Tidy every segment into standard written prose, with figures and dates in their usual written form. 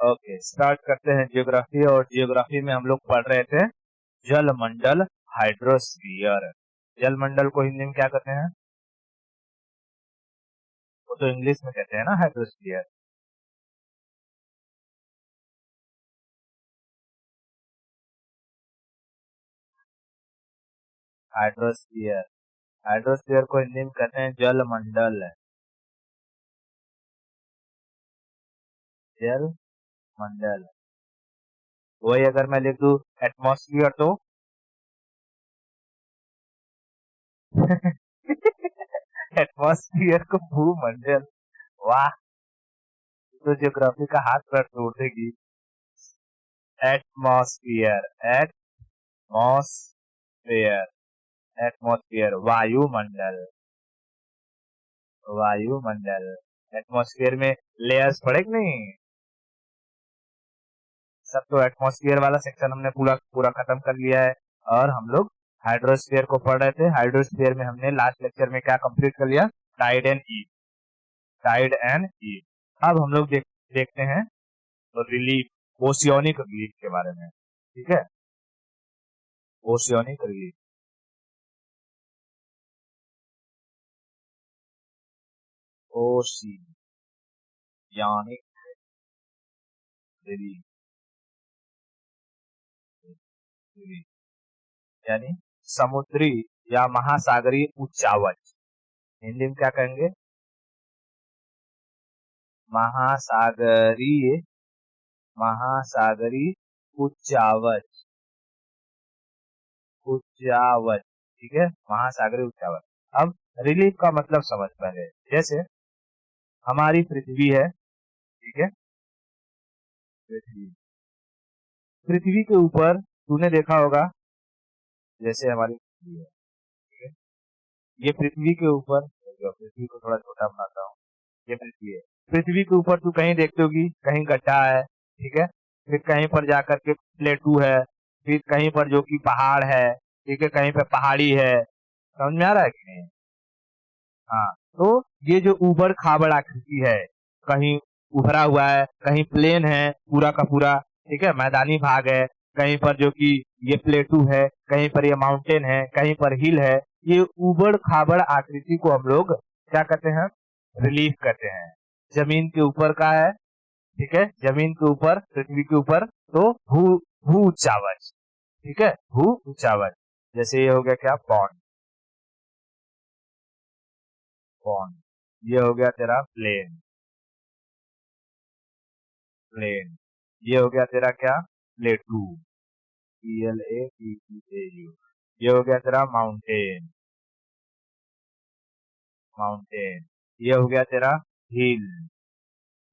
Okay, start करते हैं geography. और जियोग्राफी में हम लोग पढ़ रहे थे जलमंडल, हाइड्रोस्फीयर। जलमंडल को हिंदी में क्या कहते हैं? वो तो इंग्लिश में कहते हैं ना, हाइड्रोस्फीयर। हाइड्रोस्फीयर, हाइड्रोस्फीयर को हिंदी में कहते हैं जलमंडल। जल मंडल। वही अगर मैं लिख दूं एटमॉस्फियर तो एटमॉस्फियर को भूमंडल। वाह, तो ज्योग्राफी का हाथ पर तोड़ देगी। एटमॉस्फियर, एटमॉस्फेयर, एटमॉस्फियर वायुमंडल। वायुमंडल, एटमॉस्फेयर में लेयर्स पड़े कि नहीं? सब तो एटमॉस्फेयर वाला सेक्शन हमने पूरा पूरा खत्म कर लिया है। और हम लोग हाइड्रोस्फीयर को पढ़ रहे थे। हाइड्रोस्फीयर में हमने लास्ट लेक्चर में क्या कंप्लीट कर लिया? Tide and heat. Tide and heat. अब हम लोग देखते हैं रिलीफ, ओशियोनिक रिलीफ के बारे में। ठीक है, ओशियोनिक रिलीफ। ओशियानिक रिलीफ, रिलीफ यानी समुद्री या महासागरीय उच्चावच। हिंदी में क्या कहेंगे? महासागरीय, महासागरीय उच्चावच, उच्चावच। ठीक है, महासागरीय उच्चावच। अब रिलीफ का मतलब समझ पहले। जैसे हमारी पृथ्वी है, ठीक है, पृथ्वी, पृथ्वी के ऊपर तूने देखा होगा, जैसे हमारी पृथ्वी है, ठीक है, ये पृथ्वी के ऊपर, पृथ्वी को थोड़ा छोटा बनाता हूँ, ये पृथ्वी है। पृथ्वी के ऊपर तू कहीं देखते होगी कहीं गड्ढा है, ठीक है, फिर कहीं पर जाकर के प्लेटू है, फिर कहीं पर जो कि पहाड़ है, ठीक है, कहीं पे पहाड़ी है। समझ में आ रहा है कि नहीं? हाँ, तो ये जो उबड़ खाबड़ आकृति है, कहीं उभरा हुआ है, कहीं प्लेन है पूरा का पूरा, ठीक है, मैदानी भाग है, कहीं पर जो कि ये प्लेटू है, कहीं पर ये माउंटेन है, कहीं पर हिल है। ये उबड़ खाबड़ आकृति को हम लोग क्या कहते हैं? रिलीफ कहते हैं। जमीन के ऊपर का है, ठीक है, जमीन के ऊपर, पृथ्वी के ऊपर, तो भू भू उच्चावच, ठीक है, भू उच्चावच। जैसे ये हो गया क्या? Pond, pond. ये हो गया तेरा प्लेन, प्लेन। ये हो गया तेरा क्या? प्लेटू, PLATEAU। ये हो गया तेरा माउंटेन, माउंटेन। ये हो गया तेरा हिल,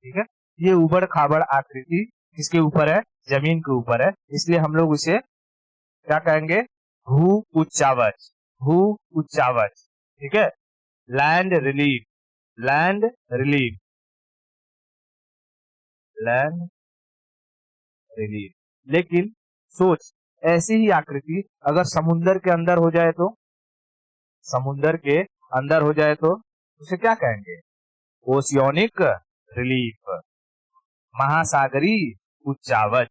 ठीक है। ये उबड़ खाबड़ आकृति किसके ऊपर है? जमीन के ऊपर है, इसलिए हम लोग उसे क्या कहेंगे? भू उच्चावच, भू उच्चावच, ठीक है। Land relief, land relief, land relief. लेकिन सोच, ऐसी ही आकृति अगर समुन्दर के अंदर हो जाए तो, समुन्दर के अंदर हो जाए तो उसे क्या कहेंगे? ओशियोनिक रिलीफ, महासागरीय उच्चावच,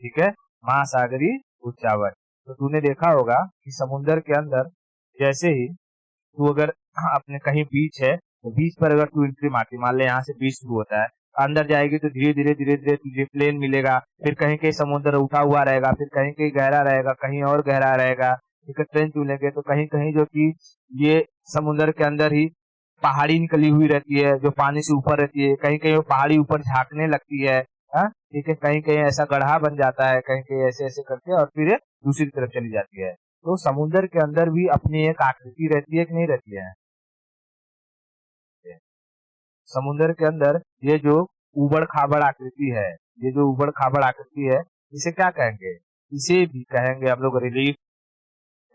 ठीक है, महासागरीय उच्चावच। तो तूने देखा होगा कि समुन्दर के अंदर जैसे ही तू अगर अपने कहीं बीच है, तो बीच पर अगर तू एंट्री मारती, मान ले यहाँ से बीच शुरू होता है, अंदर जाएगी तो धीरे धीरे धीरे धीरे तुझे प्लेन मिलेगा, फिर कहीं कहीं समुद्र उठा हुआ रहेगा, फिर कहीं कहीं गहरा रहेगा, कहीं और गहरा रहेगा। ठीक है, ट्रेन चुनेंगे तो कहीं कहीं जो कि ये समुद्र के अंदर ही पहाड़ी निकली हुई रहती है जो पानी से ऊपर रहती है, कहीं कहीं वो पहाड़ी ऊपर झांकने लगती है। हाँ, ठीक है, कहीं कहीं ऐसा गड्ढा बन जाता है, कहीं कहीं ऐसे ऐसे करके, और फिर ये दूसरी तरफ चली जाती है। तो समुद्र के अंदर भी अपनी एक आकृति रहती है कि नहीं रहती है? समुद्र के अंदर ये जो उबड़ खाबड़ आकृति है, ये जो उबड़ खाबड़ आकृति है, इसे क्या कहेंगे? इसे भी कहेंगे हम लोग रिलीफ।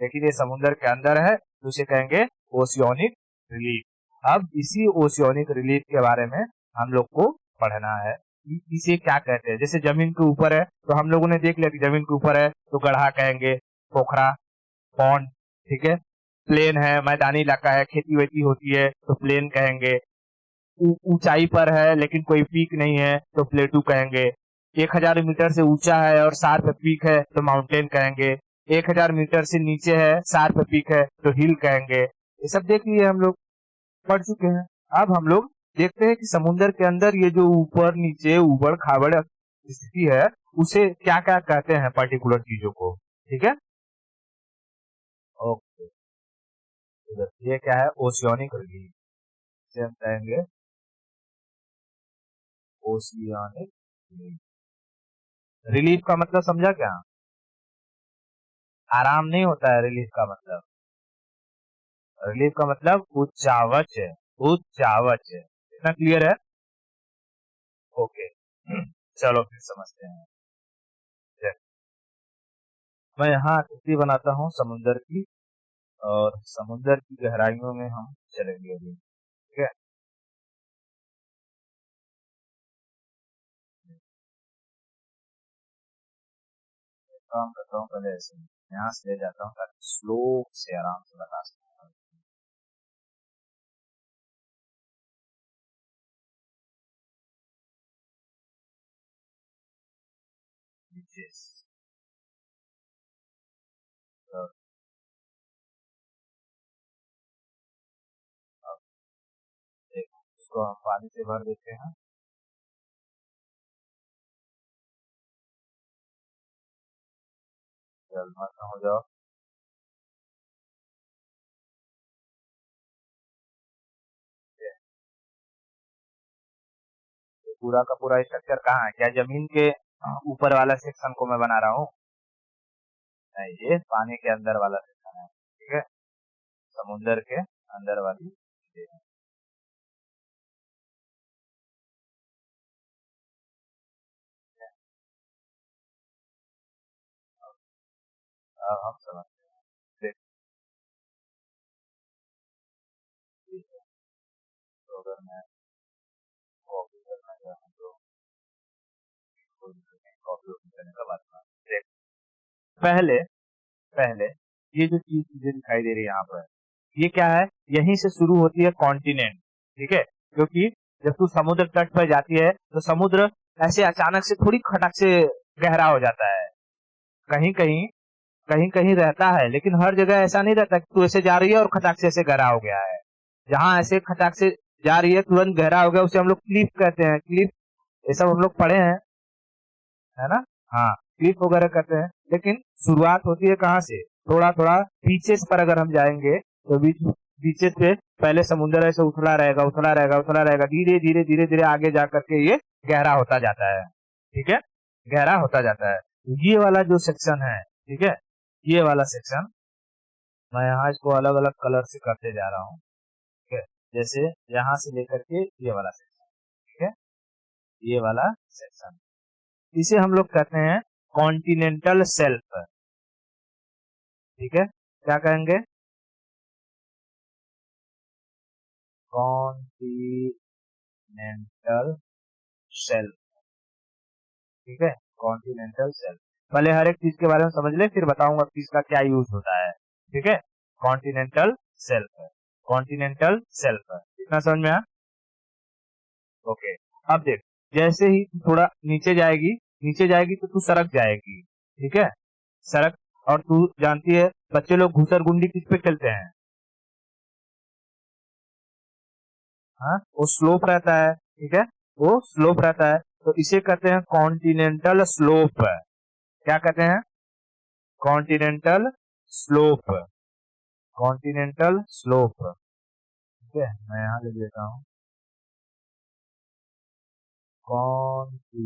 लेकिन ये समुद्र के अंदर है तो इसे कहेंगे ओशियोनिक रिलीफ। अब इसी ओशियोनिक रिलीफ के बारे में हम लोग को पढ़ना है कि इसे क्या कहते हैं। जैसे जमीन के ऊपर है तो हम लोगों ने देख लिया कि जमीन के ऊपर है तो गड्ढा कहेंगे, पोखरा, पॉन्ड, ठीक है। प्लेन है, मैदानी इलाका है, खेती वेती होती है तो प्लेन कहेंगे। ऊंचाई पर है लेकिन कोई पीक नहीं है तो प्लेटू कहेंगे। 1000 मीटर से ऊंचा है और शार्प पीक है तो माउंटेन कहेंगे, 1000 मीटर से नीचे है शार्प पीक है तो हिल कहेंगे। ये सब देख लिए हम लोग, पढ़ चुके हैं। अब हम लोग देखते हैं कि समुद्र के अंदर ये जो ऊपर नीचे उबड़ खाबड़ स्थिति है उसे क्या क्या कहते हैं पर्टिकुलर चीजों को। ठीक है, ओके। ये क्या है, ओशियानिक रिलीफ, इसे हम कहेंगे ओशियानिक रिलीफ। रिलीफ का मतलब समझा क्या? आराम नहीं होता है रिलीफ का मतलब। रिलीफ का मतलब उच्चावच है, उच्चावच है। इतना क्लियर है? ओके। चलो फिर समझते हैं। मैं यहाँ आकृति बनाता हूँ समुद्र की, और समुद्र की गहराइयों में हम चलेंगे अभी। ठीक है, काम करता हूँ पहले ऐसे यहाँ से ले जाता हूँ ताकि स्लो से आराम से लगा सकूँ। देखो इसको हम पानी से भर देते हैं। जल मत हो जाओ। ये पूरा का पूरा स्ट्रक्चर कहाँ है? क्या जमीन के ऊपर वाला सेक्शन को मैं बना रहा हूँ? नहीं, ये पानी के अंदर वाला सेक्शन है। ठीक है, समुद्र के अंदर वाली चीजें हैं। अब हम समझते हैं। देखिए, तो अगर मैं कॉपी करना चाहूँ तो कॉपी ओपन करने का बात ना देख। पहले पहले ये जो चीज मुझे दिखाई दे रही है यहाँ पर, ये क्या है? यहीं से शुरू होती है कॉन्टिनेंट। ठीक है, क्योंकि जब तू समुद्र तट पर जाती है तो समुद्र ऐसे अचानक से थोड़ी खटक से गहरा हो जाता है। कहीं कहीं कहीं कहीं रहता है, लेकिन हर जगह ऐसा नहीं रहता कि तू ऐसे जा रही है और खटाक से ऐसे गहरा हो गया है। जहाँ ऐसे खटाक से जा रही है तुरंत गहरा हो गया, उसे हम लोग क्लिफ कहते हैं। क्लिफ, ये सब हम लोग पढ़े हैं, है ना? हाँ, क्लिफ वगैरह कहते हैं। लेकिन शुरुआत होती है कहाँ से? थोड़ा थोड़ा बीचेस पर अगर हम जाएंगे तो बीचेस पे पहले समुद्र ऐसे उथला रहेगा, उथला रहेगा, उथला रहेगा, धीरे धीरे धीरे धीरे आगे जा करके ये गहरा होता जाता है। ठीक है, गहरा होता जाता है। ये वाला जो सेक्शन है, ठीक है, ये वाला सेक्शन मैं यहाँ इसको अलग अलग कलर से करते जा रहा हूँ। ठीक है, जैसे यहाँ से लेकर के ये वाला सेक्शन, ठीक है, ये वाला सेक्शन, इसे हम लोग कहते हैं कॉन्टिनेंटल शेल्फ। ठीक है, क्या कहेंगे? Continental shelf. ठीक है, कॉन्टिनेंटल शेल्फ। पहले हर एक चीज के बारे में समझ ले, फिर बताऊंगा कि इसका क्या यूज होता है। ठीक है, कॉन्टिनेंटल शेल्फ, कॉन्टिनेंटल शेल्फ, इतना समझ में आया? ओके। अब देख, जैसे ही तू थोड़ा नीचे जाएगी, नीचे जाएगी तो तू सड़क जाएगी। ठीक है, सड़क। और तू जानती है बच्चे लोग घुसर गुंडी किस पे खेलते हैं? हाँ, वो स्लोप रहता है। ठीक है, वो स्लोप रहता है, तो इसे कहते हैं कॉन्टिनेंटल स्लोप। क्या कहते हैं? Continental slope, continental slope. ठीक है, मैं यहाँ लिख देता हूँ कॉन्टिनेंटल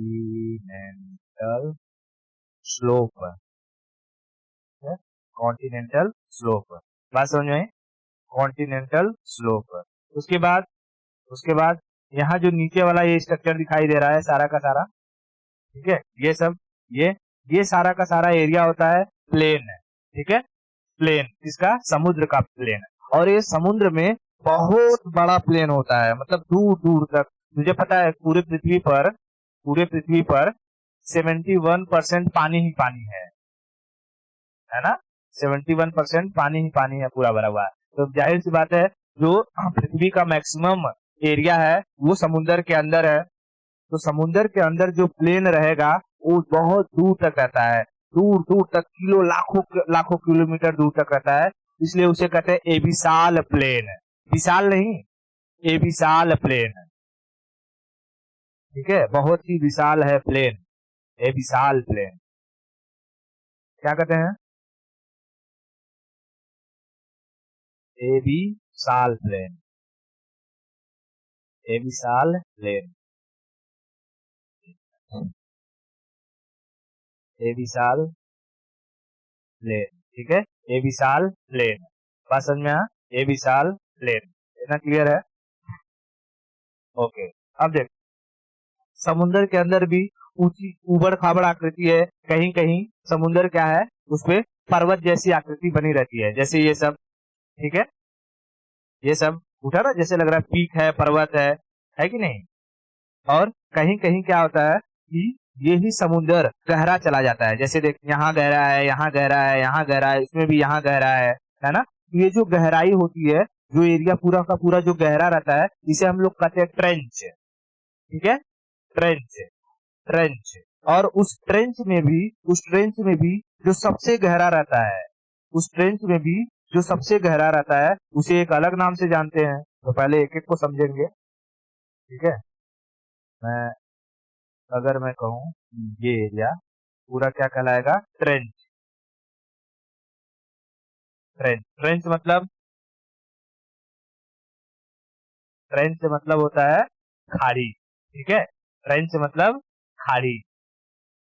स्लोप। कॉन्टिनेंटल स्लोप, बात समझ में आई? Continental slope. उसके बाद उसके बाद यहाँ जो नीचे वाला ये स्ट्रक्चर दिखाई दे रहा है सारा का सारा, ठीक है, ये सब, ये ये सारा का सारा एरिया होता है प्लेन है। ठीक है, प्लेन, इसका समुद्र का प्लेन है। और ये समुद्र में बहुत बड़ा प्लेन होता है, मतलब दूर दूर तक। मुझे पता है पूरे पृथ्वी पर 71% पानी ही पानी है ना? 71% पानी ही पानी है, पूरा भरा हुआ है। तो जाहिर सी बात है, जो पृथ्वी का मैक्सिमम एरिया है वो समुद्र के अंदर है। तो समुद्र के अंदर जो प्लेन रहेगा वो बहुत दूर तक रहता है, दूर दूर तक, लाखों लाखों किलोमीटर दूर तक रहता है, इसलिए उसे कहते हैं एबिसाल प्लेन। विशाल नहीं, एबिसाल प्लेन। ठीक है, बहुत ही विशाल है प्लेन, एबिसाल प्लेन। क्या कहते हैं? एबिसाल प्लेन, एबिसाल प्लेन, एबिसाल प्लेन। ठीक है, एबिसाल प्लेन, बात समझ में आया? एबिसाल प्लेन, इतना क्लियर है? ओके। अब देख, समुद्र के अंदर भी ऊंची उबड़ खाबड़ आकृति है, कहीं कहीं समुद्र क्या है, उसपे पर्वत जैसी आकृति बनी रहती है, जैसे ये सब। ठीक है, ये सब उठा ना, जैसे लग रहा है पीक है, पर्वत है कि नहीं? और कहीं कहीं क्या होता है कि ये ही समुद्र गहरा चला जाता है, जैसे देख यहाँ गहरा है, यहाँ गहरा है, यहाँ गहरा है, इसमें भी यहाँ गहरा है ना? ये जो गहराई होती है, जो एरिया पूरा का पूरा जो गहरा रहता है, इसे हम लोग कहते हैं ट्रेंच। ठीक है, ट्रेंच, ट्रेंच। और उस ट्रेंच में भी जो सबसे गहरा रहता है, उस ट्रेंच में भी जो सबसे गहरा रहता है, उसे एक अलग नाम से जानते हैं। तो पहले एक एक को समझेंगे। ठीक है, मैं अगर मैं कहूं ये एरिया पूरा क्या कहलाएगा? ट्रेंच। ट्रेंच, ट्रेंच मतलब होता है खाड़ी। ठीक है, ट्रेंच मतलब खाड़ी।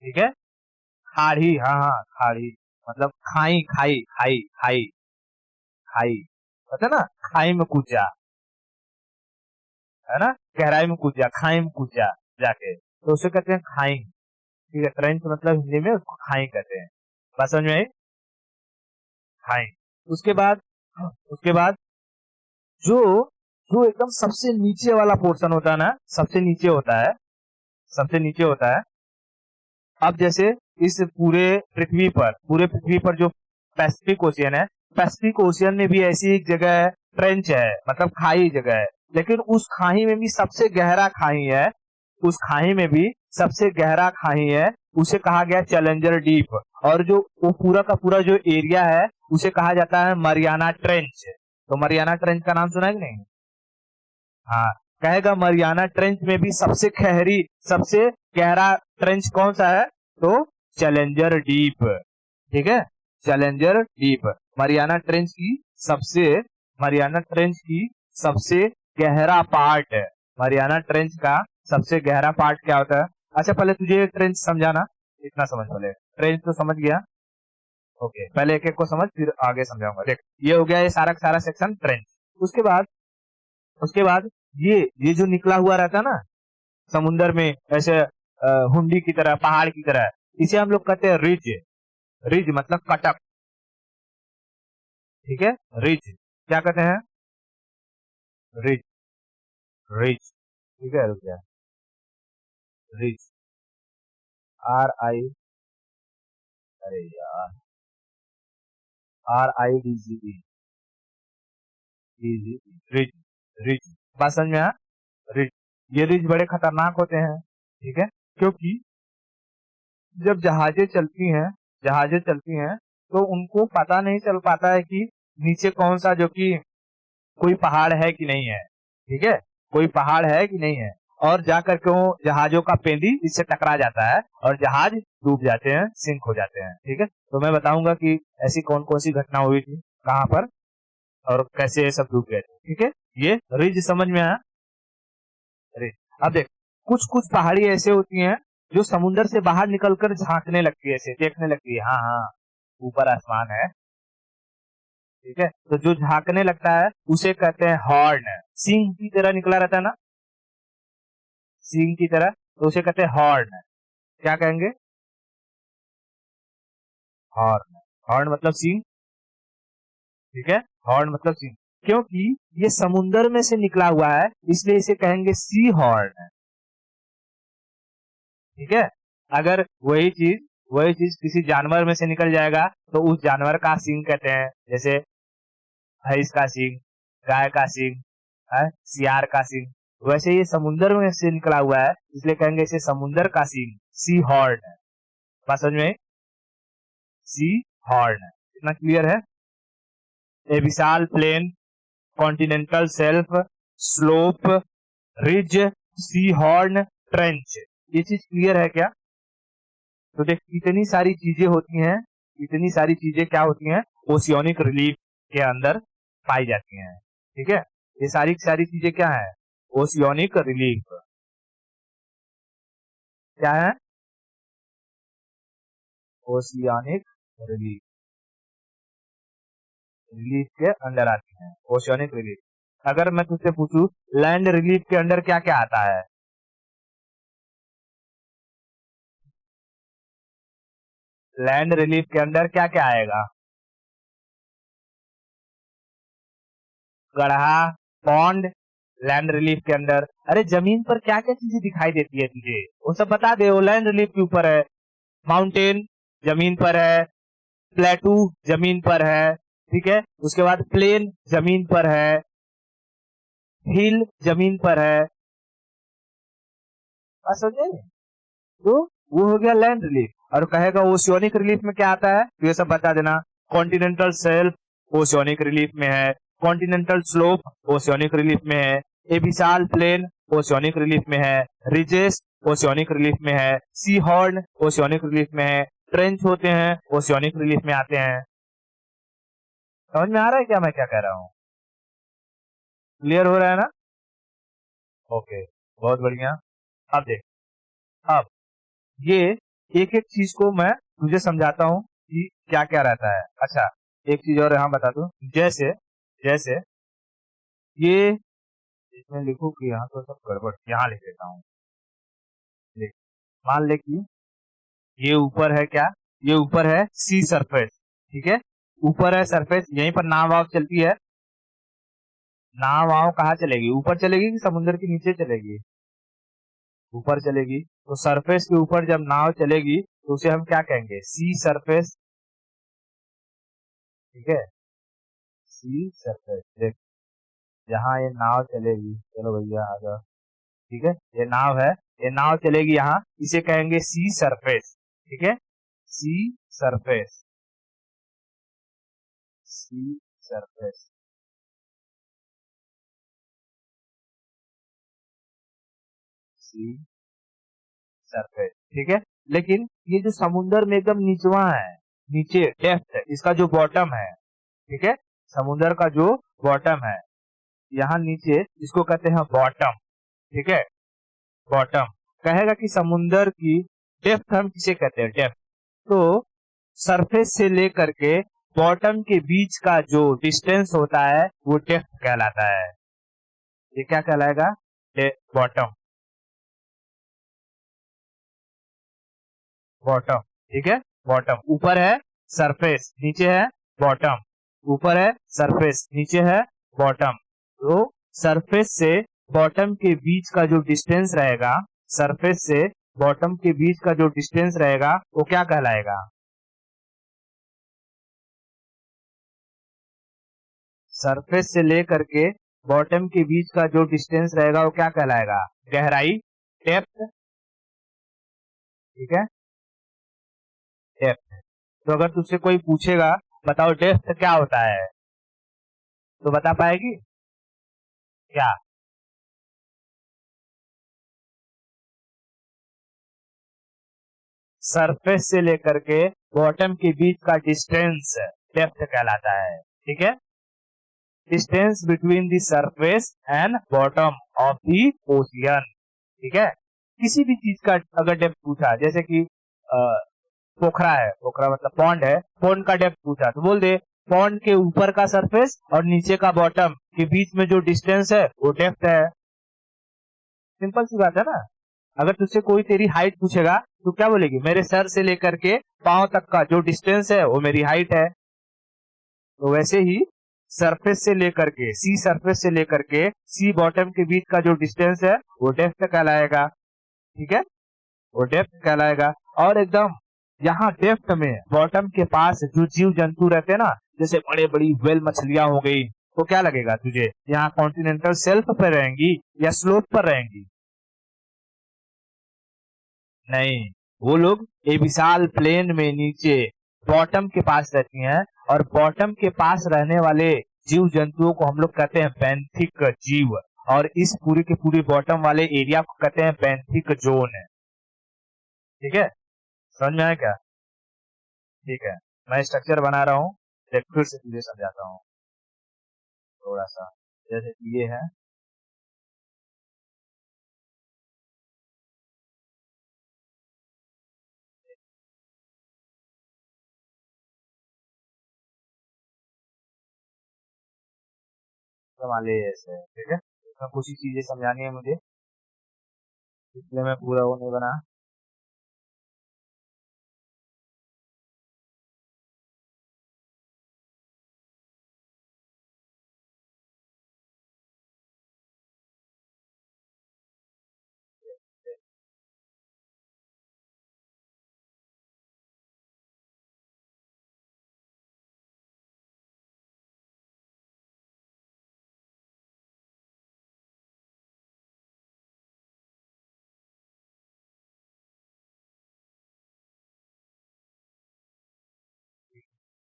ठीक है, खाड़ी, हाँ हाँ, खाड़ी मतलब खाई, खाई खाई खाई खाई, पता ना, खाई में कूद जा, है ना, गहराई में कूद जा, खाई में कूद जा जाके, तो उसे कहते हैं खाई। ठीक है, ट्रेंच मतलब हिंदी में उसको खाई कहते हैं। बात समझ में आई? खाई। उसके बाद, उसके बाद जो जो एकदम सबसे नीचे वाला पोर्शन होता है ना, सबसे नीचे होता है, सबसे नीचे होता है। अब जैसे इस पूरे पृथ्वी पर जो पैसिफिक ओशियन है, पैसिफिक ओशियन में भी ऐसी एक जगह है, ट्रेंच है, मतलब खाई जगह है। लेकिन उस खाई में भी सबसे गहरा खाई है, उस खाई में भी सबसे गहरा खाई है, उसे कहा गया चैलेंजर डीप। और जो वो पूरा का पूरा जो एरिया है, उसे कहा जाता है मरियाना ट्रेंच। तो मरियाना ट्रेंच का नाम सुना है कि नहीं? हाँ, कहेगा मरियाना ट्रेंच में भी सबसे गहरी, सबसे गहरा ट्रेंच कौन सा है? तो चैलेंजर डीप। ठीक है, चैलेंजर डीप मरियाना ट्रेंच की सबसे, मरियाना ट्रेंच की सबसे गहरा पार्ट है। मरियाना ट्रेंच का सबसे गहरा पार्ट क्या होता है? अच्छा, पहले तुझे ट्रेंच समझाना, इतना समझ, पहले ट्रेंच तो समझ गया। ओके, पहले एक एक को समझ, फिर आगे समझाऊंगा। देख, ये हो गया ये सारा सारा सेक्शन ट्रेंच। उसके बाद, उसके बाद ये जो निकला हुआ रहता है ना समुन्द्र में, ऐसे हुंडी की तरह, पहाड़ की तरह, इसे हम लोग कहते हैं रिज। रिज मतलब कटक। ठीक है, रिज क्या कहते हैं? Ridge, ridge. ठीक है, रुक गया, रिज, आर आई, अरे यार, RIDGE, रिज, रिज। बात समझ में आया? रिज, ये रिज बड़े खतरनाक होते हैं। ठीक है, क्योंकि जब जहाजें चलती हैं, तो उनको पता नहीं चल पाता है कि नीचे कौन सा, जो कि कोई पहाड़ है कि नहीं है। ठीक है, कोई पहाड़ है कि नहीं है, और जाकर के वो जहाजों का पेंदी इससे टकरा जाता है और जहाज डूब जाते हैं, सिंक हो जाते हैं। ठीक है, तो मैं बताऊंगा कि ऐसी कौन कौन सी घटना हुई थी, कहाँ पर, और कैसे ये सब डूब गए थे। ठीक है, ये रिज समझ में आया? रिज। अब देख, कुछ कुछ पहाड़ी ऐसे होती हैं जो समुद्र से बाहर निकलकर झांकने लगती है, ऐसे देखने लगती है, हाँ हाँ ऊपर आसमान है। ठीक है, तो जो झांकने लगता है उसे कहते हैं हॉर्न। सिंह की तरह निकला रहता है ना, सिंह की तरह, तो उसे कहते हैं हॉर्न। क्या कहेंगे? हॉर्न। हॉर्न मतलब सिंह। ठीक है, हॉर्न मतलब सिंह, क्योंकि ये समुन्द्र में से निकला हुआ है, इसलिए इसे कहेंगे सी हॉर्न। ठीक है, अगर वही चीज किसी जानवर में से निकल जाएगा तो उस जानवर का सींग कहते हैं, जैसे भैंस का सींग, गाय का सींग, सियार का सींग, वैसे ये समुद्र में से निकला हुआ है, इसलिए कहेंगे इसे समुद्र का सीन, सी हॉर्न। बात समझ में? सी हॉर्न। इतना क्लियर है? Abyssal plain, continental shelf, slope, ridge, sea horn, trench. ये चीज क्लियर है क्या? तो देख कितनी सारी चीजें होती हैं, इतनी सारी चीजें क्या होती हैं, ओशियोनिक रिलीफ के अंदर पाई जाती हैं। ठीक है, ये सारी सारी चीजें क्या है? ओशियोनिक रिलीफ। क्या है? ओशियोनिक रिलीफ, रिलीफ के अंदर आती हैं, ओशियोनिक रिलीफ। अगर मैं तुझसे पूछूं लैंड रिलीफ के अंदर क्या क्या आता है? लैंड रिलीफ के अंदर क्या क्या आएगा? गढ़ा, पॉन्ड, लैंड रिलीफ के अंदर। अरे जमीन पर क्या क्या चीजें दिखाई देती है तुझे, वो सब बता दे। वो लैंड रिलीफ के ऊपर है, माउंटेन जमीन पर है, प्लेटू जमीन पर है, ठीक है, उसके बाद प्लेन जमीन पर है, हिल जमीन पर है। बात समझे? तो वो हो गया लैंड रिलीफ। और कहेगा ओशियोनिक रिलीफ में क्या आता है, तो ये सब बता देना। कॉन्टिनेंटल शेल्फ ओशियोनिक रिलीफ में है, कॉन्टिनेंटल स्लोप ओशियोनिक रिलीफ में है, एबिसाल प्लेन ओशियोनिक रिलीफ में है, रिजेस ओशियोनिक रिलीफ में है, सी हॉर्न ओशियोनिक रिलीफ में है, ट्रेंच होते हैं ओशियोनिक रिलीफ में आते हैं। समझ में आ रहा है क्या मैं क्या कह रहा हूँ? क्लियर हो रहा है ना? ओके, बहुत बढ़िया। अब देख, अब ये एक एक चीज को मैं तुझे समझाता हूँ कि क्या क्या रहता है। अच्छा, एक चीज और यहाँ बता दूं, जैसे जैसे ये, इसमें लिखू कि यहाँ तो सब गड़बड़, यहाँ लिख देता हूँ। देख, मान ले कि ये ऊपर है क्या, ये ऊपर है सी सरफेस, ठीक है, ऊपर है सरफेस, यहीं पर नाव वाव चलती है। नाव वाव कहाँ चलेगी, ऊपर चलेगी कि समुद्र के नीचे चलेगी? ऊपर चलेगी। तो सरफेस के ऊपर जब नाव चलेगी तो उसे हम क्या कहेंगे, सी सरफेस। ठीक है, सी सरफेस। देख, जहाँ ये नाव चलेगी, चलो भैया आ जाओ, ठीक है, ये नाव है, ये नाव चलेगी यहाँ, इसे कहेंगे सी सरफेस। ठीक है, सी सरफेस, सी सरफेस, सी सरफेस। ठीक है, लेकिन ये जो समुन्द्र में एकदम निचवा है, नीचे डेप्थ है, इसका जो बॉटम है, ठीक है, समुन्द्र का जो बॉटम है यहाँ नीचे, इसको कहते हैं बॉटम। ठीक है, बॉटम। कहेगा कि समुन्द्र की डेप्थ हम किसे कहते हैं, डेप्थ। तो सरफेस से लेकर के बॉटम के बीच का जो डिस्टेंस होता है वो डेप्थ कहलाता है। ये क्या कहलाएगा, बॉटम, बॉटम। ठीक है, बॉटम। ऊपर है सरफेस, नीचे है बॉटम। ऊपर है सरफेस, नीचे है बॉटम। तो सरफेस से बॉटम के बीच का जो डिस्टेंस रहेगा, सरफेस से बॉटम के बीच का जो डिस्टेंस रहेगा वो क्या कहलाएगा? सरफेस से लेकर के बॉटम के बीच का जो डिस्टेंस रहेगा वो क्या कहलाएगा? गहराई, डेप्थ। ठीक है, डेप्थ। तो अगर तुझसे कोई पूछेगा बताओ डेप्थ क्या होता है, तो बता पाएगी क्या? सरफेस से लेकर के बॉटम के बीच का डिस्टेंस डेप्थ कहलाता है। ठीक है, distance between the surface and bottom of the ocean. ठीक है, किसी भी चीज का अगर डेप्थ पूछा, जैसे कि पोखरा है, पोखरा मतलब पॉन्ड है, पॉन्ड का डेप्थ पूछा तो बोल दे पॉन्ड के ऊपर का सरफेस और नीचे का बॉटम के बीच में जो डिस्टेंस है वो डेप्थ है। सिंपल सी बात है ना। अगर तुझसे कोई तेरी हाइट पूछेगा तो क्या बोलेगी, मेरे सर से लेकर के पांव तक का जो डिस्टेंस है वो मेरी हाइट है। तो वैसे ही सरफेस से लेकर के, सी सरफेस से लेकर के सी बॉटम के बीच का जो डिस्टेंस है वो डेप्थ कहलाएगा। ठीक है, वो डेप्थ कहलाएगा। और एकदम यहाँ डेप्थ में बॉटम के पास जो जीव जंतु रहते हैं ना, जैसे बड़े बड़ी वेल मछलियां हो गई, तो क्या लगेगा तुझे, यहाँ कॉन्टिनेंटल शेल्फ पर रहेंगी या स्लोप पर रहेंगी? नहीं, वो लोग एक विशाल प्लेन में नीचे बॉटम के पास रहती हैं, और बॉटम के पास रहने वाले जीव जंतुओं को हम लोग कहते हैं बेंथिक जीव, और इस पूरे के पूरे बॉटम वाले एरिया को कहते हैं बेंथिक जोन है। ठीक है, समझ में आया क्या? ठीक है, मैं स्ट्रक्चर बना रहा हूँ, फिर से तुझे समझाता हूँ थोड़ा सा। जैसे कि ये है, मान लीजिए ऐसे, ठीक है, इसमें कुछ ही चीजें समझानी है मुझे, इसलिए मैं पूरा वो नहीं बना।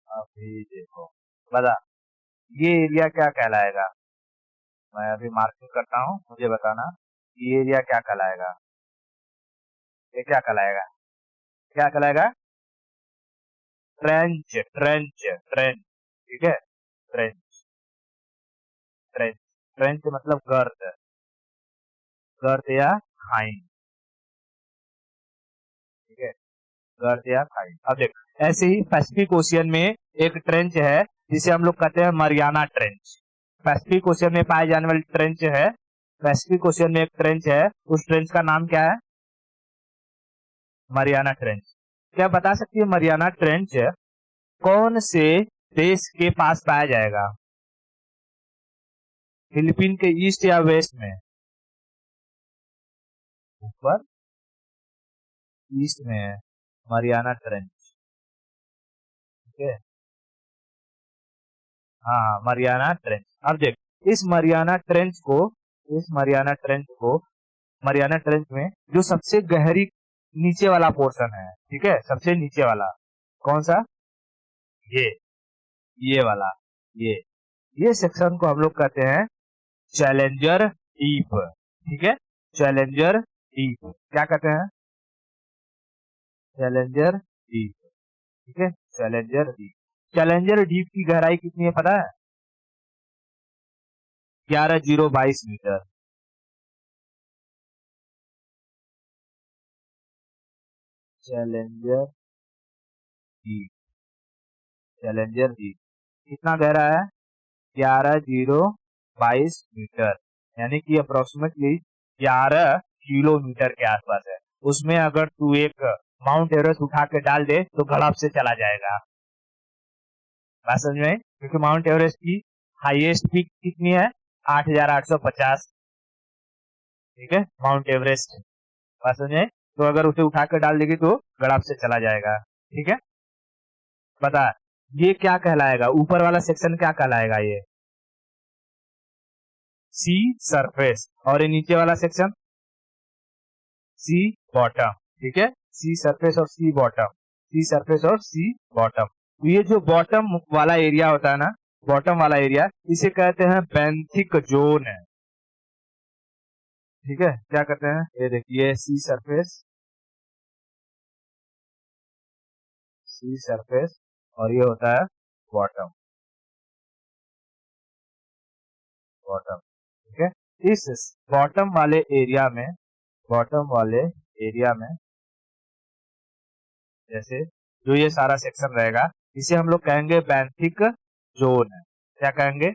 अभी देखो, बता, ये एरिया क्या कहलाएगा? मैं अभी मार्किंग करता हूँ, मुझे बताना ये एरिया क्या कहलाएगा। ये क्या कहलाएगा? क्या कहलाएगा? Trench, trench, trench. ठीक है, ट्रेंच, ट्रेंच, ट्रेंच मतलब गर्त, गर्त या खाई। ठीक है, गर्त या खाई। अब देख, ऐसे ही पैसिफिक ओशियन में एक ट्रेंच है जिसे हम लोग कहते हैं मरियाना ट्रेंच। पैसिफिक ओशियन में पाए जाने वाली ट्रेंच है, पैसिफिक ओशियन में एक ट्रेंच है, उस ट्रेंच का नाम क्या है? Mariana trench. क्या बता सकती है मरियाना ट्रेंच कौन से देश के पास पाया जाएगा? फिलीपीन के ईस्ट या वेस्ट में? ऊपर ईस्ट में है मरियाना ट्रेंच। ठीक है, हाँ, मरियाना ट्रेंच। अब देख, इस मरियाना ट्रेंच को, इस मरियाना ट्रेंच को, मरियाना ट्रेंच में जो सबसे गहरी नीचे वाला पोर्शन है, ठीक है, सबसे नीचे वाला कौन सा? ये ये वाला, ये ये सेक्शन को हम लोग कहते हैं चैलेंजर डीप। ठीक है, चैलेंजर डीप क्या कहते हैं? Challenger deep. ठीक है, चैलेंजर डीप। चैलेंजर डीप की गहराई कितनी है पता है? 11,022 metre. Challenger Deep, Challenger Deep कितना गहरा है? 11,022 मीटर, यानी कि अप्रोक्सीमेटली 11 किलोमीटर के आसपास है। उसमें अगर तू एक माउंट एवरेस्ट उठा के डाल दे तो गड़प से चला जाएगा। बात समझ में? क्योंकि माउंट एवरेस्ट की हाईएस्ट पीक कितनी है? 8,850। ठीक है, माउंट एवरेस्ट। बात समझ में? तो अगर उसे उठा कर डाल देगी तो गड़प से चला जाएगा। ठीक है, बता, ये क्या कहलाएगा? ऊपर वाला सेक्शन क्या कहलाएगा? ये सी सरफेस, और ये नीचे वाला सेक्शन सी बॉटम। ठीक है, सी सरफेस और सी बॉटम, सी सरफेस और सी बॉटम। ये जो बॉटम वाला एरिया होता है ना, बॉटम वाला एरिया, इसे कहते हैं बेंथिक जोन है। ठीक है, क्या कहते हैं? ये देखिए, सी सरफेस, सी सरफेस, और ये होता है बॉटम, बॉटम। ठीक है, इस बॉटम वाले एरिया में, बॉटम वाले एरिया में जैसे जो ये सारा सेक्शन रहेगा, इसे हम लोग कहेंगे बेंथिक जोन है। क्या कहेंगे?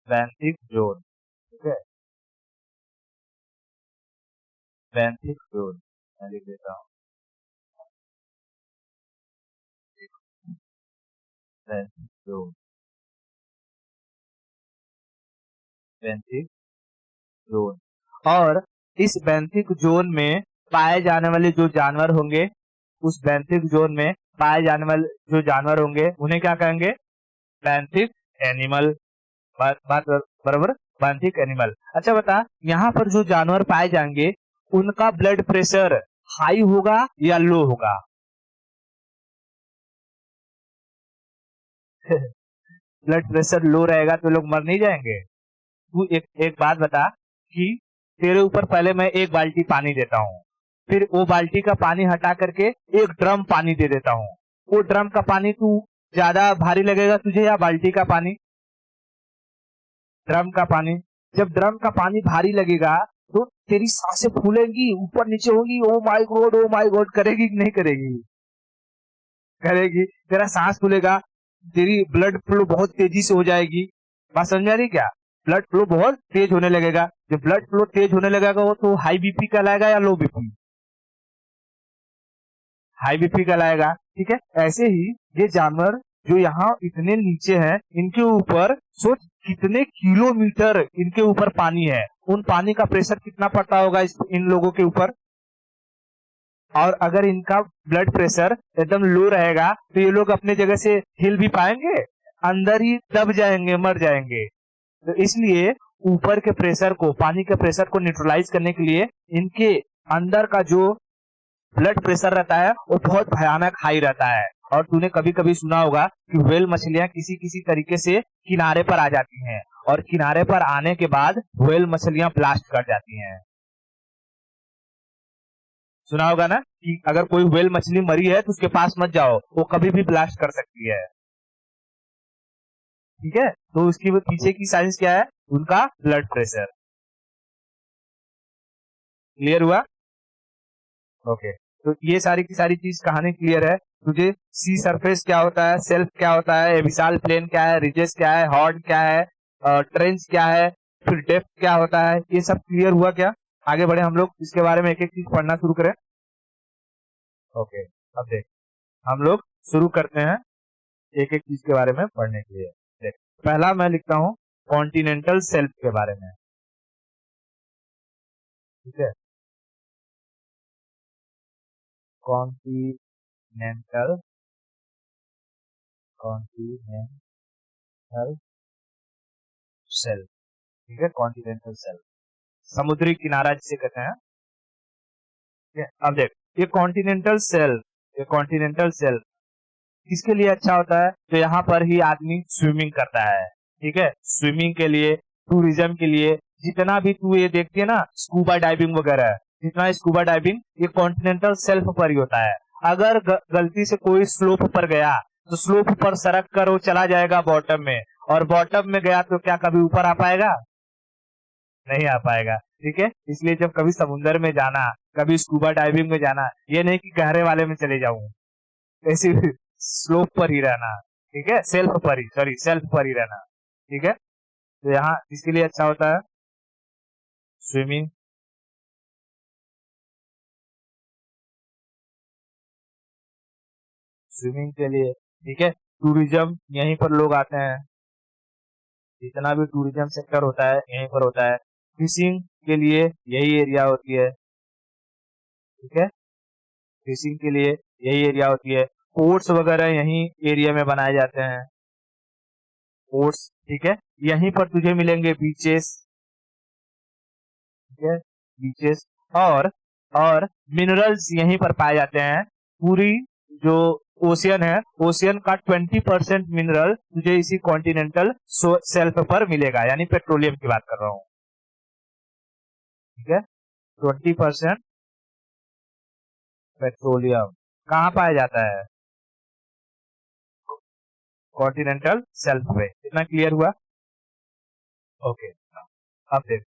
Benthic zone. ठीक है, बेंथिक जोन मैं लिख देता हूँ। Benthic zone, benthic zone. और इस बेंथिक जोन में पाए जाने वाले जो जानवर होंगे, उस बेंथिक जोन में पाए जाने वाले जो जानवर होंगे उन्हें क्या कहेंगे? बेंथिक एनिमल, बात बराबर, बांथिक एनिमल। अच्छा बता, यहाँ पर जो जानवर पाए जाएंगे उनका ब्लड प्रेशर हाई होगा या लो होगा? ब्लड प्रेशर लो रहेगा तो लोग मर नहीं जाएंगे? तू एक एक बात बता कि तेरे ऊपर पहले मैं एक बाल्टी पानी देता हूँ, फिर वो बाल्टी का पानी हटा करके एक ड्रम पानी दे देता हूँ, वो ड्रम का पानी तू ज्यादा भारी लगेगा तुझे या बाल्टी का पानी? ड्रम का पानी। जब ड्रम का पानी भारी लगेगा तो तेरी सांसें फूलेंगी, ऊपर नीचे होगी, ओ माय गॉड करेगी कि नहीं करेगी? करेगी। तेरा सांस फूलेगा, तेरी ब्लड फ्लो बहुत तेजी से हो जाएगी। बात समझ आ रही क्या? ब्लड फ्लो बहुत तेज होने लगेगा। जब ब्लड फ्लो तेज होने लगेगा वो तो हाई बीपी कहलाएगा या लो बीपी? हाई बीपी कहलाएगा। ठीक है, ऐसे ही ये जानवर जो यहाँ इतने नीचे हैं, इनके ऊपर सोच कितने किलोमीटर इनके ऊपर पानी है, उन पानी का प्रेशर कितना पड़ता होगा इन लोगों के ऊपर। और अगर इनका ब्लड प्रेशर एकदम लो रहेगा तो ये लोग अपने जगह से हिल भी पाएंगे? अंदर ही दब जाएंगे, मर जाएंगे। तो इसलिए ऊपर के प्रेशर को, पानी के प्रेशर को न्यूट्रलाइज करने के लिए इनके अंदर का जो ब्लड प्रेशर रहता है वो बहुत भयानक हाई रहता है। और तूने कभी कभी सुना होगा कि व्हेल मछलियां किसी किसी तरीके से किनारे पर आ जाती हैं, और किनारे पर आने के बाद व्हेल मछलियां ब्लास्ट कर जाती हैं। सुना होगा ना कि अगर कोई व्हेल मछली मरी है तो उसके पास मत जाओ, वो कभी भी ब्लास्ट कर सकती है। ठीक है, तो उसकी वो पीछे की साइंस क्या है? उनका ब्लड प्रेशर। क्लियर हुआ? ओके, तो ये सारी की सारी चीज कहानी क्लियर है तुझे? सी सरफेस क्या होता है, सेल्फ क्या होता है, एबिसाल प्लेन क्या है, रिजेस क्या है, हॉर्न क्या है, ट्रेंच क्या है, फिर डेप्थ क्या होता है, ये सब क्लियर हुआ क्या? आगे बढ़े हम लोग, इसके बारे में एक एक चीज पढ़ना शुरू करें। ओके, अब देख, हम लोग शुरू करते हैं एक एक चीज के बारे में पढ़ने के लिए। देख, पहला मैं लिखता हूँ कॉन्टिनेंटल सेल्फ के बारे में। ठीक है, कॉन्टिनेंटल, कॉन्टिनेंटल सेल्फ। ठीक है, कॉन्टिनेंटल सेल्फ, समुद्री किनारा जिसे कहते हैं। ठीक है, अब देख, ये कॉन्टिनेंटल सेल्फ, ये कॉन्टिनेंटल सेल्फ किसके लिए अच्छा होता है? तो यहाँ पर ही आदमी स्विमिंग करता है। ठीक है, स्विमिंग के लिए, टूरिज्म के लिए, जितना भी तू ये देखती है ना स्कूबा डाइविंग वगैरह, जितना स्कूबा डाइविंग ये कॉन्टिनेंटल सेल्फ पर ही होता है। अगर गलती से कोई स्लोप पर गया तो स्लोप पर सरक कर वो चला जाएगा बॉटम में, और बॉटम में गया तो क्या कभी ऊपर आ पाएगा? नहीं आ पाएगा। ठीक है, इसलिए जब कभी समुद्र में जाना, कभी स्कूबा डाइविंग में जाना, ये नहीं कि गहरे वाले में चले जाऊं, ऐसी स्लोप पर ही रहना। ठीक है, सेल्फ पर ही, सॉरी सेल्फ पर ही रहना। ठीक है, तो यहाँ इसके लिए अच्छा होता है स्विमिंग। स्विमिंग के लिए, ठीक है, टूरिज्म, यहीं पर लोग आते हैं, जितना भी टूरिज्म सेक्टर होता है यहीं पर होता है। फिशिंग के लिए यही एरिया होती है। ठीक है, फिशिंग के लिए यही एरिया होती है। पोर्ट्स वगैरह यही एरिया में बनाए जाते हैं, पोर्ट्स। ठीक है, यहीं पर तुझे मिलेंगे बीचेस। ठीक है, बीचेस, और मिनरल्स यहीं पर पाए जाते हैं। पूरी जो ओशियन है, ओशियन का 20% मिनरल तुझे इसी कॉन्टिनेंटल सेल्फ पर मिलेगा, यानी पेट्रोलियम की बात कर रहा हूँ। ठीक है, 20% पेट्रोलियम कहाँ पाया जाता है? कॉन्टिनेंटल सेल्फ पे। इतना क्लियर हुआ? ओके, अब देख,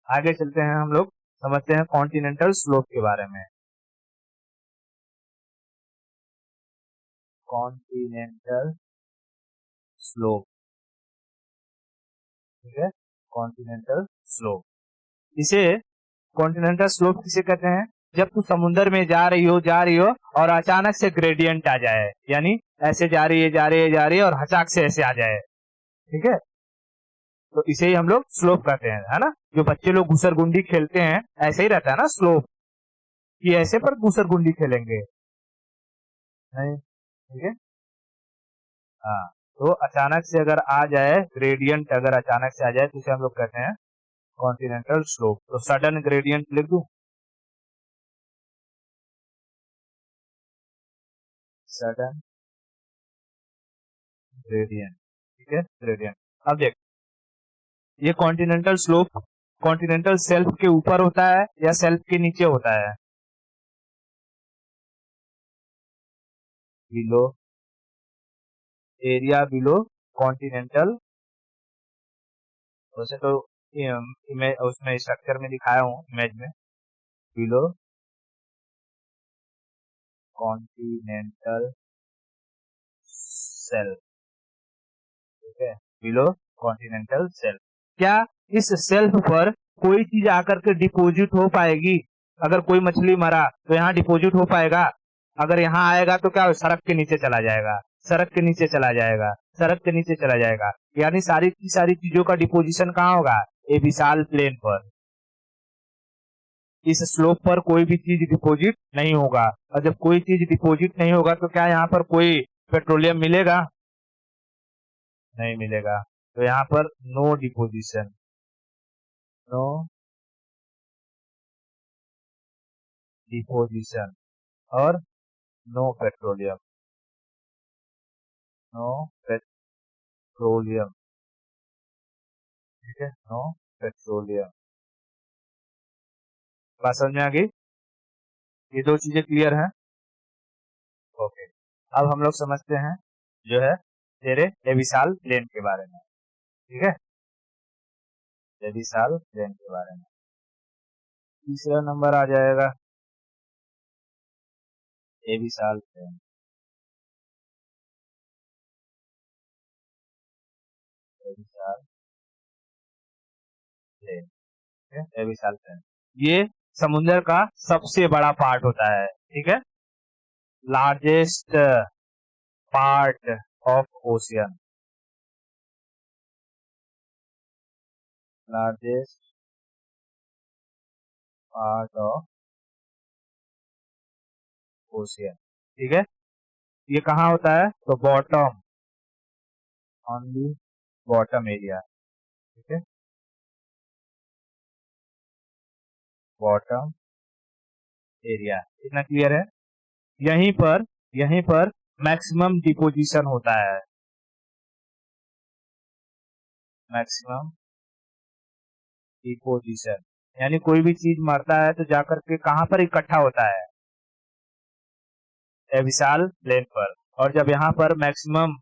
आगे चलते हैं हम लोग, समझते हैं कॉन्टिनेंटल स्लोप के बारे में। कॉन्टिनेंटल स्लोप, ठीक है, कॉन्टिनेंटल स्लोप, इसे कॉन्टिनेंटल स्लोप किसे कहते हैं? जब तू समुद्र में जा रही हो और अचानक से ग्रेडियंट आ जाए, यानी ऐसे जा रही है जा रही है जा रही है और हचाक से ऐसे आ जाए। ठीक है, तो इसे ही हम लोग स्लोप कहते हैं, है ना? जो बच्चे लोग घुसरगुंडी खेलते हैं ऐसे ही रहता है ना स्लोप, कि ऐसे पर घुसरगुंडी खेलेंगे नहीं। ठीक है, हाँ, तो अचानक से अगर आ जाए ग्रेडियंट, अगर अचानक से आ जाए तो उसे हम लोग कहते हैं कॉन्टिनेंटल स्लोप। तो सडन ग्रेडियंट लिख दूं, सडन ग्रेडियंट, ठीक है, ग्रेडियंट। अब देख, ये कॉन्टिनेंटल स्लोप कॉन्टिनेंटल सेल्फ के ऊपर होता है या सेल्फ के नीचे होता है? Below, area below continental. वैसे तो इमेज उसमें स्ट्रक्चर में दिखाया हूँ, इमेज में, बिलो कॉन्टिनेंटल सेल्फ, ठीक है, बिलो कॉन्टिनेंटल सेल्फ। क्या इस सेल्फ पर कोई चीज आकर के डिपोजिट हो पाएगी? अगर कोई मछली मरा तो यहाँ डिपोजिट हो पाएगा? अगर यहाँ आएगा तो क्या सड़क के नीचे चला जाएगा, सड़क के नीचे चला जाएगा, सड़क के नीचे चला जाएगा। यानी सारी की सारी चीजों का डिपोजिशन कहाँ होगा? ए विशाल प्लेन पर। इस स्लोप पर कोई भी चीज डिपोजिट नहीं होगा, और जब कोई चीज डिपोजिट नहीं होगा तो क्या यहाँ पर कोई पेट्रोलियम मिलेगा? नहीं मिलेगा। तो यहाँ पर नो डिपोजिशन, नो डिपोजिशन, और नो पेट्रोलियम, नो पेट्रोलियम, ठीक है, नो पेट्रोलियम। बात समझ में आ गई? ये दो चीजें क्लियर हैं? ओके। अब हम लोग समझते हैं जो है तेरे एबिसाल प्लेन के बारे में, ठीक है, एबिसाल प्लेन के बारे में। तीसरा नंबर आ जाएगा एबिसाल प्लेन, एबिसाल प्लेन, ठीक है, एबिसाल प्लेन। ये समुद्र का सबसे बड़ा पार्ट होता है, ठीक है, largest part of ocean, largest part of ocean, ठीक है। ये कहाँ होता है? तो bottom, on the bottom area, ठीक है, बॉटम एरिया। इतना क्लियर है? यहीं पर मैक्सिमम डिपोजिशन होता है, मैक्सिमम डिपोजिशन। यानी कोई भी चीज मरता है तो जाकर के कहाँ पर इकट्ठा होता है? एबिसाल प्लेन पर। और जब यहाँ पर मैक्सिमम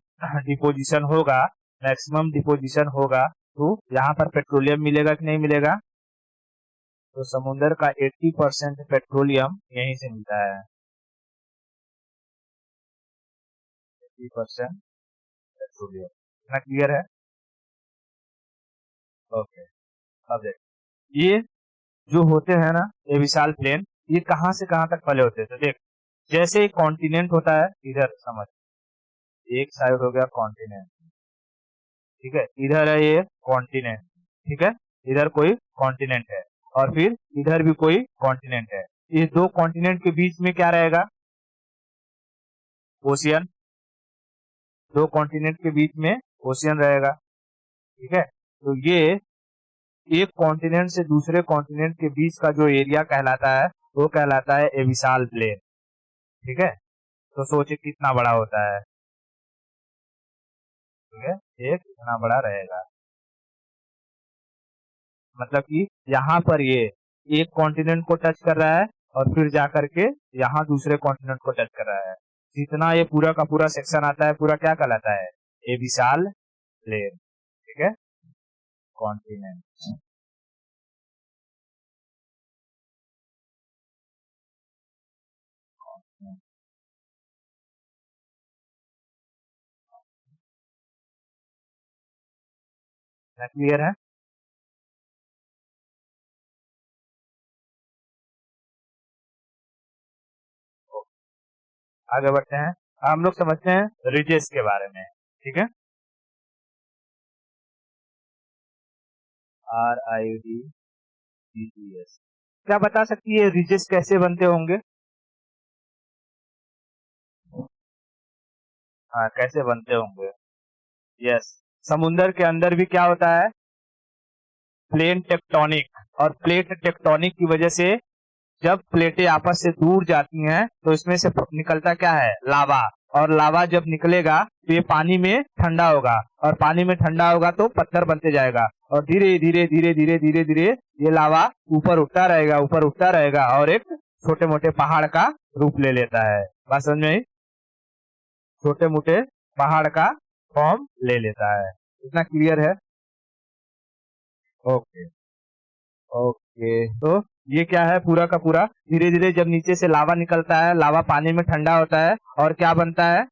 डिपोजिशन होगा, मैक्सिमम डिपोजिशन होगा तो यहाँ पर पेट्रोलियम मिलेगा कि नहीं मिलेगा? तो समुद्र का 80% पेट्रोलियम यहीं से मिलता है, 80% पेट्रोलियम। इतना क्लियर है? ओके। अब देख, ये जो होते हैं ना ये विशाल प्लेन, ये कहाँ से कहाँ तक फैले होते हैं? तो देख, जैसे एक कॉन्टिनेंट होता है, इधर समझ, एक साइड हो गया कॉन्टिनेंट, ठीक है, इधर है ये कॉन्टिनेंट, ठीक है, इधर कोई कॉन्टिनेंट है, और फिर इधर भी कोई कॉन्टिनेंट है। इस दो कॉन्टिनेंट के बीच में क्या रहेगा? ओशियन। दो कॉन्टिनेंट के बीच में ओशियन रहेगा, ठीक है। तो ये एक कॉन्टिनेंट से दूसरे कॉन्टिनेंट के बीच का जो एरिया कहलाता है वो कहलाता है एबिसाल प्लेन, ठीक है। तो सोचिए कितना बड़ा होता है, ठीक है, एक इतना बड़ा रहेगा। मतलब कि यहाँ पर ये एक कॉन्टिनेंट को टच कर रहा है और फिर जाकर के यहाँ दूसरे कॉन्टिनेंट को टच कर रहा है। जितना ये पूरा का पूरा सेक्शन आता है पूरा क्या कहलाता है? एबिसाल प्लेन, ठीक है, कॉन्टिनेंट। क्लियर है? आगे बढ़ते हैं। हम लोग समझते हैं रिजेस के बारे में, ठीक है, RIDGES। क्या बता सकती है रिजेस कैसे बनते होंगे? हाँ, कैसे बनते होंगे? यस, समुंदर के अंदर भी क्या होता है, प्लेन टेक्टोनिक, और प्लेट टेक्टोनिक की वजह से जब प्लेटें आपस से दूर जाती हैं तो इसमें से निकलता क्या है, लावा। और लावा जब निकलेगा तो ये पानी में ठंडा होगा, और पानी में ठंडा होगा तो पत्थर बनते जाएगा, और धीरे धीरे धीरे धीरे धीरे धीरे ये लावा ऊपर उठता रहेगा, ऊपर उठता रहेगा, और एक छोटे मोटे पहाड़ का रूप ले लेता है। बात समझ में आई? छोटे मोटे पहाड़ का फॉर्म ले लेता है। इतना क्लियर है? Okay okay. तो ये क्या है, पूरा का पूरा धीरे धीरे जब नीचे से लावा निकलता है, लावा पानी में ठंडा होता है और क्या बनता है,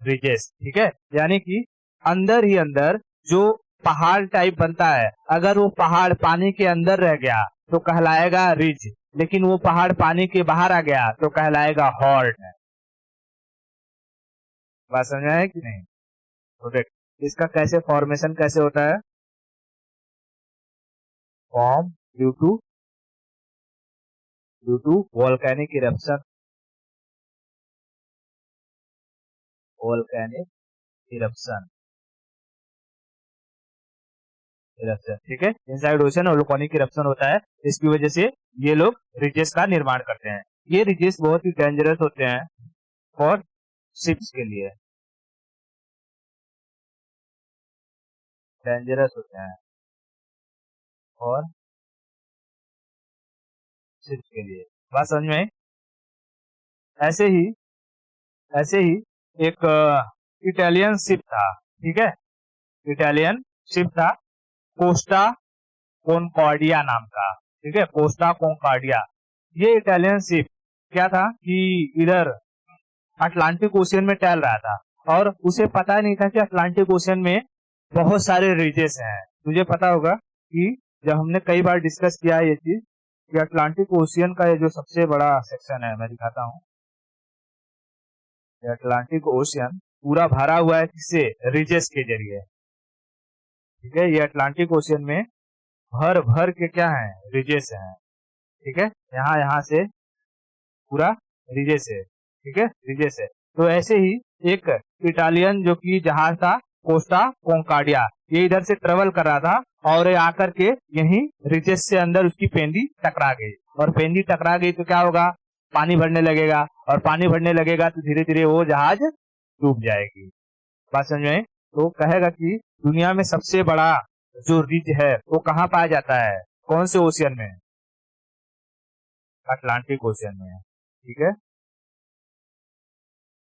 रिजेस। ठीक है, यानी कि अंदर ही अंदर जो पहाड़ टाइप बनता है, अगर वो पहाड़ पानी के अंदर रह गया तो कहलाएगा रिज, लेकिन वो पहाड़ पानी के बाहर आ गया तो कहलाएगा हॉर्न। बात समझ में आया कि नहीं? तो देख, इसका कैसे फॉर्मेशन कैसे होता है, form due to volcanic eruption, volcanic eruption eruption ठीक है, इनसाइड ओशन वोल्केनिक इरप्शन होता है, इसकी वजह से ये लोग रिजेस का निर्माण करते हैं। ये रिजेस बहुत ही डेंजरस होते हैं फॉर शिप्स के लिए, डेंजरस होते हैं और शिप्स के लिए। बात समझ में आई? ऐसे ही ऐसे ही एक इटालियन शिप था, ठीक है, इटालियन शिप था, कोस्टा कॉन्कॉर्डिया नाम का, ठीक है, कोस्टा कॉन्कॉर्डिया। ये इटालियन शिप क्या था कि इधर अटलांटिक ओशियन में टहल रहा था, और उसे पता नहीं था कि अटलांटिक ओशियन में बहुत सारे रीजेस हैं। तुझे पता होगा कि जब हमने कई बार डिस्कस किया है ये चीज, कि अटलांटिक ओशियन का ये जो सबसे बड़ा सेक्शन है, मैं दिखाता हूँ, अटलांटिक ओशियन पूरा भरा हुआ है किससे, रीजेस के जरिए। ठीक है, ये अटलांटिक ओशियन में भर भर के क्या है, रीजेस हैं। ठीक है, यहाँ यहाँ से पूरा रिजेस है, ठीक है, रिजेस है। तो ऐसे ही एक इटालियन जो कि जहाज था, कोस्टा कोंकाडिया, ये इधर से ट्रेवल कर रहा था, और ये आकर के यही रिजेस से अंदर उसकी पेंदी टकरा गई, और पेंदी टकरा गई तो क्या होगा, पानी भरने लगेगा, और पानी भरने लगेगा तो धीरे धीरे वो जहाज डूब जाएगी। बात समझ में आई? तो कहेगा कि दुनिया में सबसे बड़ा जो रिज है वो कहाँ पाया जाता है, कौन से ओशियन में, अटलांटिक ओशियन में है। ठीक है,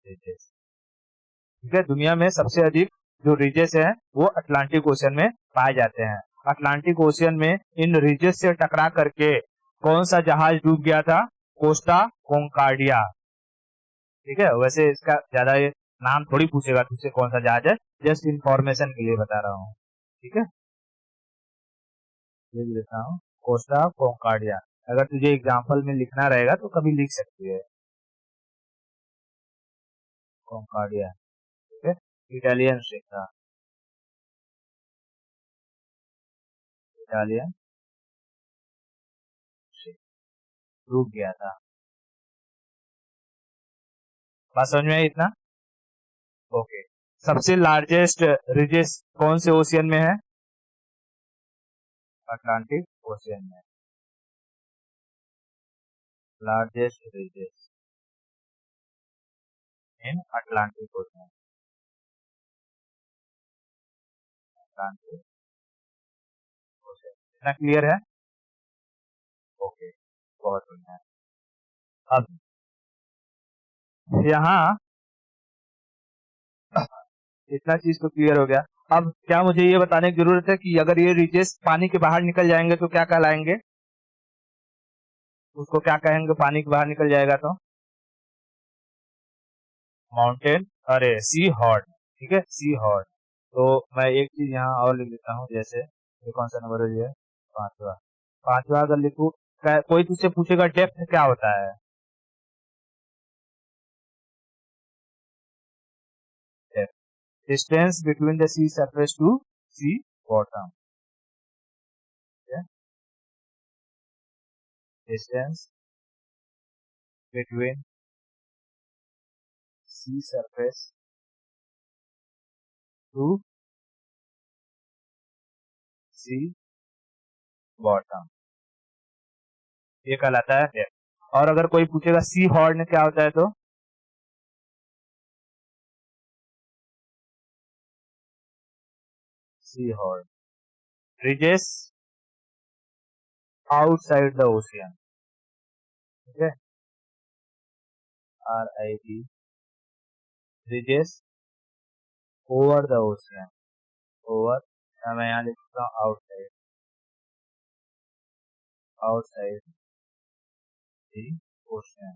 ठीक है, दुनिया में सबसे अधिक जो रीजेस है वो अटलांटिक ओशियन में पाए जाते हैं। अटलांटिक ओशियन में इन रीजेस से टकरा करके कौन सा जहाज डूब गया था, कोस्टा कोंकार्डिया। ठीक है, वैसे इसका ज्यादा ये नाम थोड़ी पूछेगा तुझसे कौन सा जहाज है, जस्ट इंफॉर्मेशन के लिए बता रहा हूँ। ठीक है, ये भी देता हूँ, कोस्टा कोंकार्डिया। अगर तुझे एग्जाम्पल में लिखना रहेगा तो कभी लिख सकती है, कोंकार्डिया। ठीक है, इटालियन शिप था, इटालियन शिप डूब गया था। बात समझ में आई इतना? ओके। सबसे लार्जेस्ट रिजेस कौन से ओशियन में है, अटलांटिक ओशियन में, लार्जेस्ट रिजेस इन अटलांटिक ओशियन, अटलांटिक ओशियन। इतना क्लियर है? ओके, बहुत बढ़िया। अब यहाँ इतना चीज तो क्लियर हो गया। अब क्या मुझे ये बताने की जरूरत है कि अगर ये रिजेस पानी के बाहर निकल जाएंगे तो क्या कहलाएंगे, उसको क्या कहेंगे, पानी के बाहर निकल जाएगा तो, माउंटेन, अरे सी हॉर्न। ठीक है, सी हॉर्न। तो मैं एक चीज यहाँ और लिख देता हूँ, जैसे ये कौन सा नंबर है, ये पांचवा। पांचवा अगर लिखू, कोई तुझसे पूछेगा डेप्थ क्या होता है, depth, distance between the sea surface to sea bottom. Distance between sea surface to sea bottom, ये कहलाता है डेप्थ। और अगर कोई पूछेगा सी हॉर्न क्या होता है, तो सी horn ridges outside the ocean, ठीक है, RID ridges over the ocean, over, मैं यहाँ लिखता हूँ आउटसाइड, आउटसाइड दी ओशन,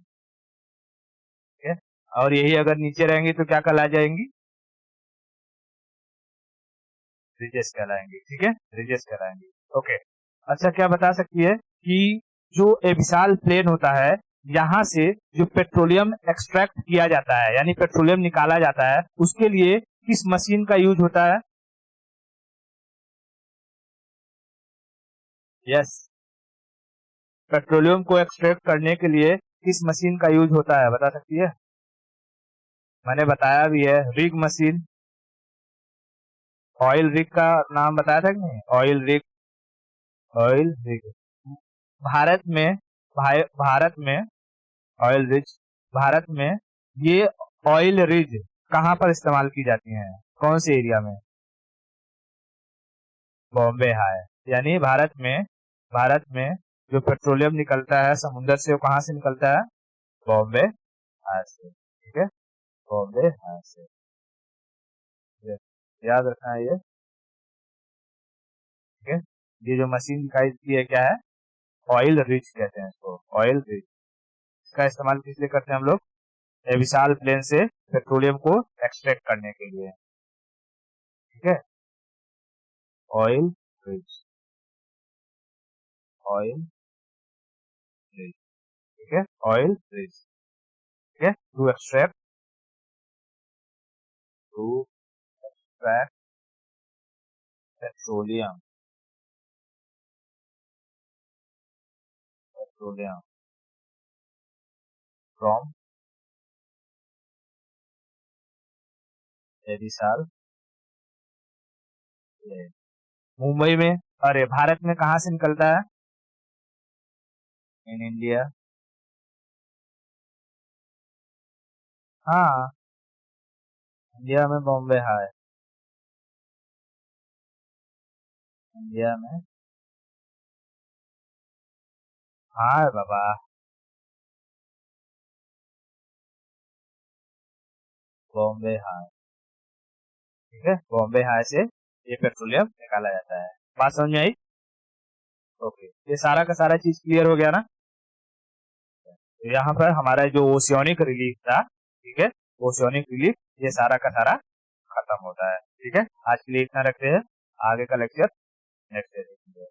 ठीक है। और यही अगर नीचे रहेंगी तो क्या कहला जाएंगी, रिजेस कहलाएंगी, ठीक है, रिजेस कहलाएंगी। ओके, अच्छा क्या बता सकती है कि जो एबिसाल प्लेन होता है, यहाँ से जो पेट्रोलियम एक्सट्रैक्ट किया जाता है, यानी पेट्रोलियम निकाला जाता है, उसके लिए किस मशीन का यूज होता है? यस, पेट्रोलियम को एक्सट्रैक्ट करने के लिए किस मशीन का यूज होता है, बता सकती है? मैंने बताया भी है, रिग मशीन, ऑयल रिग का नाम बताया था कि नहीं, oil rig, oil rig. Bharat में, भारत में ऑयल रिज, भारत में ये ऑयल रिज कहाँ पर इस्तेमाल की जाती हैं, कौन से एरिया में? बॉम्बे हाई, यानी भारत में जो पेट्रोलियम निकलता है समुद्र से, वो कहाँ से निकलता है? बॉम्बे हाई से, ठीक है, बॉम्बे हाई से, ये याद रखना है ये, ठीक है। ये जो मशीन दिखाई देती है क्या है? ऑयल रिच कहते हैं इसको, ऑयल रिच। इसका इस्तेमाल किस लिए करते हैं हम लोग? विशाल प्लेन से पेट्रोलियम को एक्सट्रैक्ट करने के लिए, ठीक है, ऑयल रिच, ऑयल रिच, ठीक है, ऑयल रिच, ठीक है, to extract petroleum, petroleum from विशाल प्लेन। मुंबई में, अरे भारत में कहाँ से निकलता है? इन इंडिया, हाँ, इंडिया में बॉम्बे हाई, इंडिया में, हाँ बाबा, बॉम्बे हाई, ठीक है, बॉम्बे हाई से ये पेट्रोलियम निकाला जाता है। बात समझ में आई? ओके, ये सारा का सारा चीज क्लियर हो गया ना? तो यहाँ पर हमारा जो ओशियोनिक रिलीफ था, ठीक है, ओशियोनिक रिलीफ, ये सारा का सारा खत्म होता है, ठीक है। आज के लिए इतना रखते हैं, आगे का लेक्चर नेक्स्ट डे देखेंगे।